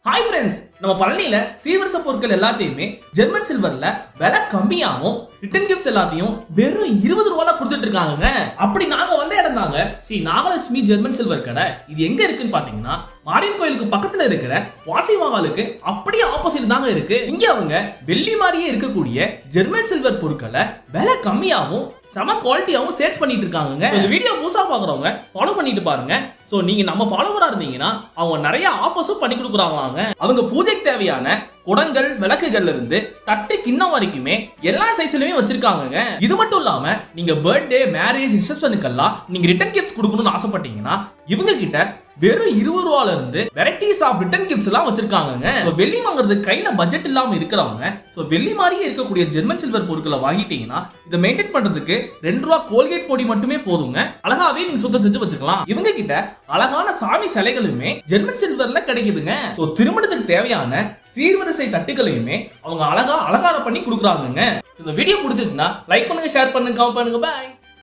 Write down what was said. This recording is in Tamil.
ஹாய் ஃப்ரெண்ட்ஸ், நம்ம பழனியில சீவரச பொருட்கள் எல்லாத்தையுமே ஜெர்மன் சில்வர்ல விலை கம்மியாவும் ரிட்டர்ன் கிஃப்ட்ஸ் எல்லாத்தையும் வெறும் 20 ரூபாய் தான் கொடுத்துட்டு இருக்காங்க. அப்படி நாங்க வந்த இடம் தாங்க ஸ்ரீ நாகலட்சுமி ஜெர்மன் சில்வர் கடை. இது எங்க இருக்குன்னு பாத்தீங்கன்னா மாரியம்மன் கோயிலுக்கு பக்கத்துல இருக்கிற வாசி மகாலுக்கு அப்படியே ஆப்போசிட் தாங்க இருக்கு. இங்க அவங்க வெள்ளி மாதிரியே இருக்கக்கூடிய ஜெர்மன் சில்வர் பொருட்களை விலை கம்மியாவும் செம குவாலிட்டியாவும் சேல்ஸ் பண்ணிட்டு இருக்காங்க. இந்த வீடியோ புதுசா பாக்குறவங்க ஃபாலோ பண்ணிட்டு பாருங்க. சோ நீங்க நம்ம ஃபாலோவரா இருந்தீங்கன்னா அவங்க நிறைய ஆஃபர்ஸும் பண்ணி கொடுக்குறாங்களாங்க. அவங்க பூஜைக்கு தேவையான குடங்கள் விளக்குகள்ல இருந்து தட்டு கிண்ணம் வரைக்குமே எல்லா சைஸ்லயுமே வச்சிருக்காங்க. இது மட்டும் இல்லாம நீங்க பர்த்டே மேரேஜ் ரிசப்ஷனுக்கெல்லாம் நீங்க ரிட்டர்ன் கிஃப்ட்ஸ் கொடுக்கணும்னு ஆசைப்பட்டீங்கன்னா இவங்க கிட்ட வெறும் 20 ரூபாயில இருந்து வெரைட்டிஸ் ஆஃப் ரிட்டர்ன் கிஃப்ட்ஸ் எல்லாம் வச்சிருக்காங்க. வெள்ளி வாங்குறது கையில பட்ஜெட் இல்லாம இருக்கிறவங்க வெள்ளி மாதிரியே இருக்கக்கூடிய ஜெர்மன் சில்வர் பொருட்களை வாங்கிட்டீங்கன்னா இதை மெயின்டைன் பண்றதுக்கு 2 ரூபா கோல்கேட் பொடி மட்டுமே போதுங்க. அழகாவே நீங்க சுத்தம் செஞ்சு வச்சுக்கலாம். இவங்க கிட்ட அழகான சாமி சிலைகளுமே ஜெர்மன் சில்வர்ல கிடைக்குதுங்க. திருமணத்துக்கு தேவையான சீர்வரிசை தட்டுகளையுமே அவங்க அழகா அலங்காரம் பண்ணி கொடுக்குறாங்க. இந்த வீடியோ பிடிச்சிருச்சுன்னா லைக் பண்ணுங்க, ஷேர் பண்ணுங்க, கமெண்ட் பண்ணுங்க. பாய்.